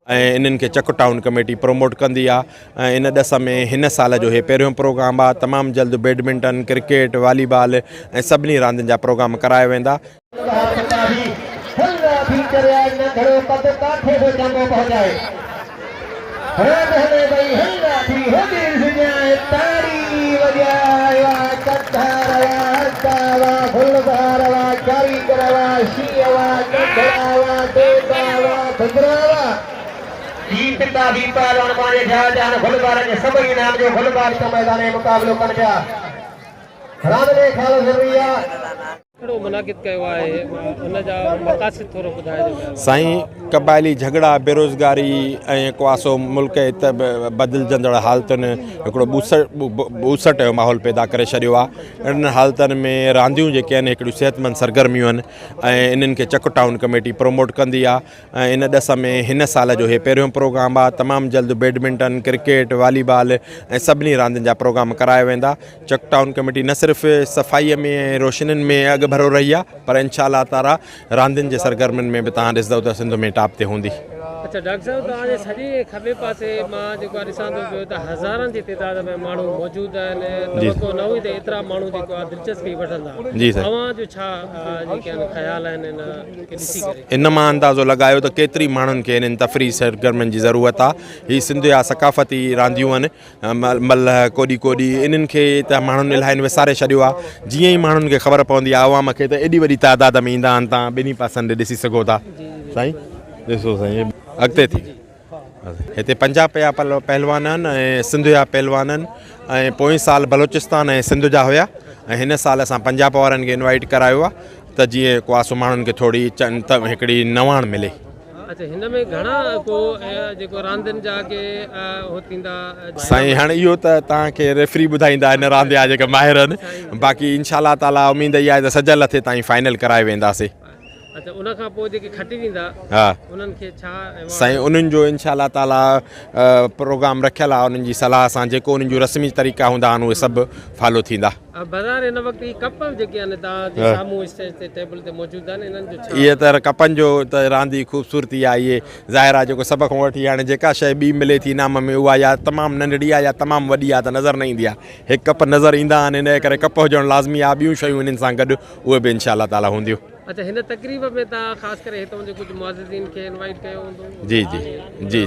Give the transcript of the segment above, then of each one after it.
इन्हनि खे चक टाउन कमेटी प्रमोट कंदी आहे। इन ॾस में हिन साल जो हे पहिरियों प्रोग्राम आहे। तमामु जल्द बैडमिंटन, क्रिकेट, वॉलीबॉल ऐं सभिनी रांदियुनि जा प्रोग्राम कराया वेंदा। पिता भी पहलवान माने जान फुटबॉल के सभी नाम जो फुटबॉल का मैदान में मुकाबलो कर गया रामले खाल जरिया कड़ो मुनाकिद कयो आहे उन जा मकासद थोरो बुधाए। साईं कबायली झगड़ा, बेरोज़गारी ऐं कुआसो मुल्क बदिलजंदड़ हालतुनि हिकिड़ो ॿूसट जो माहौल पैदा करे छॾियो आहे। इन्हनि हालतुनि में रांदियूं जेके आहिनि हिकिड़ियूं सेहतमंद सरगर्मियूं आहिनि ऐं इन्हनि खे चक टाउन कमेटी प्रमोट कंदी आहे। इन ॾस में हिन साल जो हे पहिरियों प्रोग्राम आहे। तमामु जल्द बैडमिंटन, क्रिकेट, वॉलीबॉल ऐं सभिनी रांदियुनि जा प्रोग्राम कराया वेंदा। चक टाउन कमेटी न सिर्फ़ु सफ़ाईअ में ऐं रोशनियुनि में अॻु भरो रही आहे, पर इंशाअल्लाह ताला रांदियुनि जे सरगर्मियुनि में बि तव्हां ॾिसंदव त सिंध में टॉप ते हूंदी। अच्छा डॉक्टर साहब, तव्हांजे सॼे खॿे पासे मां जेको ॾिसां थो पियो त हज़ारनि जी तइदाद में माण्हू मौजूदु आहिनि। तवको न हुई त एतिरा माण्हू जेको आहे दिलचस्पी वठंदा। जी सर, तव्हांजो छा जेके आहिनि ख़्याल आहिनि इन खे ॾिसी करे? इन मां अंदाज़ो लॻायो त केतिरी माण्हुनि खे इन्हनि तफ़री सरगर्मियुनि जी ज़रूरत आहे। हीअ सिंध जा सक़ाफ़ती रांदियूं आहिनि। मल्ह कोॾी कोॾी इन्हनि खे त माण्हुनि इलाही विसारे छॾियो आहे। जीअं ई माण्हुनि खे ख़बर पवंदी आहे आवाम खे, त एॾी वॾी तइदाद में ईंदा आहिनि। तव्हां ॿिन्ही पासनि ॾे ॾिसी सघो था। साईं ॾिसो साईं अॻिते थी हिते पंजाब जा पहलवान आहिनि ऐं सिंध जा पहलवान आहिनि। ऐं पोएं साल बलोचिस्तान ऐं सिंध जा हुया ऐं हिन साल असां पंजाब वारनि खे इनवाइट करायो आहे त जीअं कुआसो माण्हुनि खे थोरी हिकिड़ी नवाण मिले। अच्छा, हिन में घणा को जेको रांदियुनि जा के हो थींदा? साईं हाणे इहो त तव्हांखे रेफरी ॿुधाईंदा हिन रांदि जा जेके माहिर आहिनि। बाक़ी इंशाअल्लाह ताला उमेद इहा आहे त सजल हथे ताईं फाइनल कराए वेंदासीं। अच्छा, उन खां पोइ जेके खटी वेंदा हा उन्हनि खे छा? साईं उन्हनि जो इंशाअल्लाह ताला प्रोग्राम रखियल आहे। उन्हनि जी सलाह सां जेको उन्हनि जूं रस्मी तरीक़ा हूंदा आहिनि उहे सभु फॉलो थींदा। बाज़ार हिन वक़्तु ई कप जेके आहिनि तव्हांजे साम्हूं स्टेज ते टेबल ते मौजूदु आहिनि, इन्हनि जो इहे त कपनि जो त रांदि ख़ूबसूरती आहे। इहे ज़ाहिर आहे जेको सभ खां वठी हाणे जेका शइ ॿी मिले थी इनाम में, उहा या तमामु नंढड़ी आहे या तमामु वॾी आहे त नज़र न ईंदी आहे। हिकु कप नज़र ईंदा आहिनि, इन करे कप हुजणु लाज़मी आहे। ॿियूं शयूं इन्हनि सां गॾु उहे बि इंशाअल्लाह ताला हूंदियूं। अच्छा, हिन तक़रीब में तव्हां ख़ासि करे हितां जे कुझु मुअज़्ज़िज़ीन खे इनवाइट कयो हूंदो? जी जी जी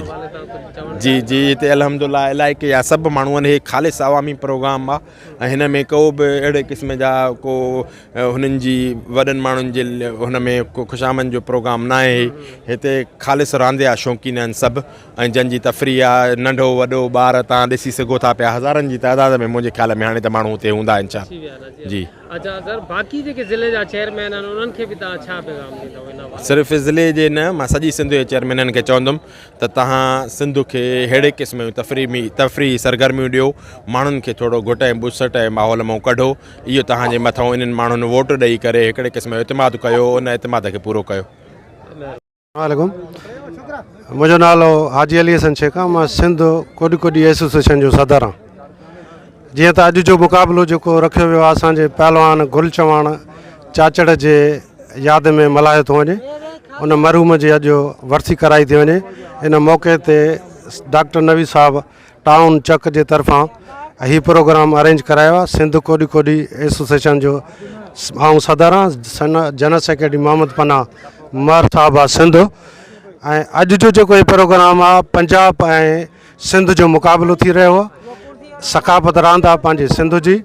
जी जी हिते अल्हम्दुलिल्लाह इलाइक़े जा सभु माण्हू आहिनि। हे ख़ालिस अवामी प्रोग्राम आहे ऐं हिन में को बि अहिड़े क़िस्म जा को हुननि जी वॾनि माण्हुनि जे हुन में को ख़ुशामद जो प्रोग्राम न आहे। हिते ख़ालिस रांदि जा शौक़ीन आहिनि सभु ऐं जंहिंजी तफ़री आहे नंढो वॾो ॿार तव्हां ॾिसी सघो था पिया। हज़ारनि जी तइदाद में मुंहिंजे ख़्याल में हाणे त माण्हू हुते हूंदा आहिनि। छा जी? अच्छा सर, बाक़ी जेके ज़िले जा चेयरमैन आहिनि उन्हनि खे बि तव्हां छा पैगाम ॾींदव? सिर्फ़ु ज़िले जे न, मां सॼी सिंध जे चेयरमैननि खे चवंदुमि त तव्हां सिंध खे अहिड़े क़िस्म जूं तफ़री सरगर्मियूं ॾियो, माण्हुनि खे थोरो घुट ऐं ॿुसट ऐं माहौल मां कढो। इहो तव्हांजे मथां इन्हनि माण्हुनि वोट ॾेई करे हिकिड़े क़िस्म जो इतमाद कयो, उन इतमाद खे पूरो कयो। वालेकुम, मुंहिंजो नालो हाजी अली हसन शेख आहे। मां सिंध कोॾी कोॾी एसोसिएशन जो सदर आहियां। जीअं त अॼु जो मुक़ाबिलो जेको रखियो वियो आहे असांजे पहलवान गुल चवाण चाचड़ जे यादि में मल्हायो थो वञे। उन मरहूम जी अॼु वरसी कराई थी वञे। इन मौक़े ते डॉक्टर नवी साहब टाउन चक जे तरफ़ां हीउ प्रोग्राम अरेंज करायो आहे। सिंध कोॾी कोॾी एसोसिएशन जो आऊं सदर आहियां। जनरल सेक्रेटरी मोहम्मद पनाह मर साहब आहे सिंध। ऐं अॼु जो जेको हीउ प्रोग्राम आहे पंजाब ऐं सिंध जो मुक़ाबिलो थी रहियो आहे। सक़ाफ़त रांदि आहे पंहिंजे सिंध जी।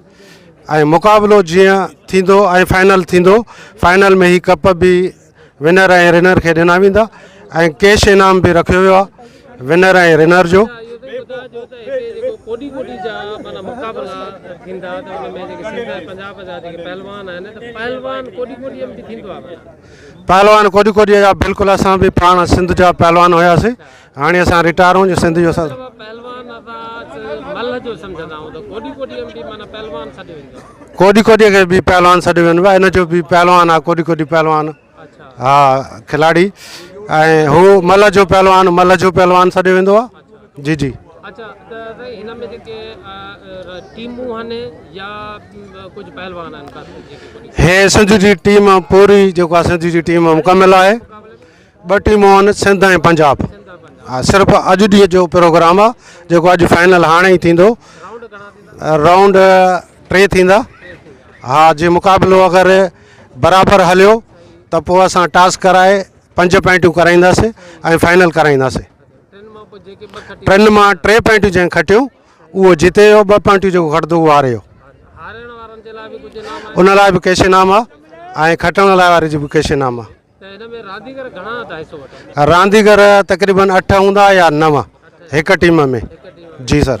ऐं मुक़ाबिलो जीअं थींदो ऐं फाइनल थींदो, फाइनल में ही कप बि विनर ऐं रिनर खे ॾिना वेंदा ऐं कैश इनाम बि रखियो वियो आहे विनर ऐं रिनर जो। कोॾी कोॾी जा माना मुक़ाबिला थींदा त उन में जेके सिंध ऐं पंजाब जा जेके पहलवान आहिनि त पहलवान कोॾी कोॾी बि थींदो आहे। पहलवान कोॾी कोॾी जा बिल्कुलु असां बि पाण सिंध जा पहलवान हुयासीं। हाणे असां रिटायर आहियूं सिंध जो पहलवान मल्ह जो सम्झंदा आहियूं त कोॾी कोॾी बि माना पहलवान सॾु वेंदो। कोॾी कोॾीअ खे बि पहलवान सॾु वेंदो आहे। इन जो बि पहलवान आहे कोॾी कोॾी पहलवान। हा खिलाड़ी। ऐं हू मल्ह जो पहलवान सॾु वेंदो आहे। जी जी। अच्छा, त हिन में जेके टीमूं आहिनि या कुझु पहलवान आहिनि? हे सिंध जी टीम पूरी जेको आहे सिंध जी टीम मुकमिल आहे। ॿ टीमूं आहिनि, सिंध ऐं पंजाब। हा सिर्फ़ु अॼु ॾींहं जो प्रोग्राम आहे जेको अॼु फाइनल हाणे ई थींदो। राउंड घणा थींदा? राउंड 3 थींदा। हा जे मुक़ाबिलो अगरि बराबरि हलियो त पोइ असां टास्क कराए 5 पॉइंटूं कराईंदासीं ऐं फाइनल कराईंदासीं। टिनि मां पोइ जेके 2 खटी 3 मां 3 पॉइंटूं जंहिं खटियूं उहो जीते वियो, 2 पॉइंटूं जेको खटंदो उहो हारे वियो। हारण वारनि जे लाइ बि कुझु इनाम आहे? उन लाइ बि कैश इनाम आहे ऐं खटण लाइ वारे जी बि कैश इनाम आहे। त हिन में रांदीगर घणा था हिसो वठनि? रांदीगर तक़रीबन 8 हूंदा या 9 हिकु टीम में। हिकु टीम जी सर।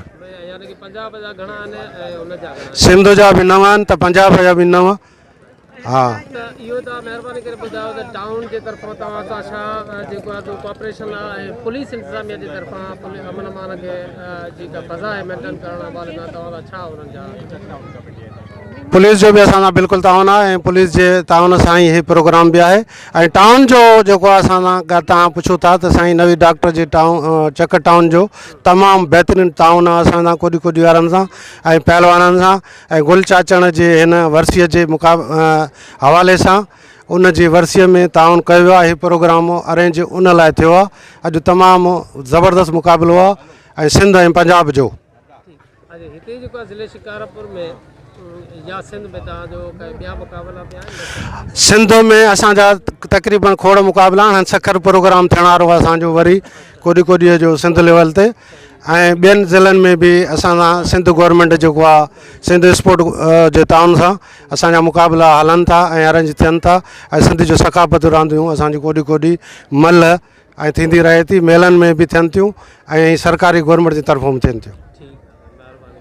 यानी कि पंजाब जा घणा आहिनि ऐं उन जा घणा? सिंध जा बि 9 आहिनि त पंजाब जा बि 9। हा त इहो तव्हां महिरबानी करे ॿुधायो त टाउन जे तरफ़ां तव्हां सां छा जेको आहे कोऑपरेशन आहे ऐं पुलिस इंतज़ामिया जे तरफ़ां अमन अमान खे जेका फ़ज़ा आहे मेंटेन करण वारे खां तव्हां छा उन्हनि जा? पुलिस जो बि असां सां बिल्कुलु ताउन आहे ऐं पुलिस जे ताउन सां ई इहे प्रोग्राम बि आहे। ऐं टाउन जो जेको आहे असां सां तव्हां पुछो था त साईं नवी डॉक्टर जे टाउन चक टाउन जो तमामु बहितरीनु ताउन आहे असां सां कोडी कोडी वारनि सां ऐं पहलवाननि सां ऐं गुल चाचण जे हिन वर्सीअ जे हवाले सां उन जी वर्सीअ में ताउन कयो आहे। हीउ प्रोग्राम अरेंज उन लाइ थियो आहे। अॼु तमामु ज़बरदस्त मुक़ाबिलो आहे ऐं सिंध ऐं पंजाब जो। हिते जेको आहे ज़िले शिकारपुर में या सिंध में तव्हांजो ॿिया मुक़ाबिला बि आहिनि? सिंध में असांजा तक़रीबन खोड़ मुक़ाबिला आहिनि। सखर प्रोग्राम थियण वारो आहे असांजो वरी कोडी कोडीअ जो सिंध लेवल ते। ऐं ॿियनि ज़िलनि में बि असां सां सिंध गवर्नमेंट जेको आहे सिंध स्पोर्ट जे ताउन सां असांजा मुक़ाबिला हलनि था ऐं अरेंज थियनि था। ऐं सिंध जो सकाफ़त रांदियूं असांजी कोडी कोडी मल ऐं थींदी रहे थी। मेलनि में बि थियनि थियूं ऐं सरकारी गवर्नमेंट जी तरफ़ों बि थियनि थियूं।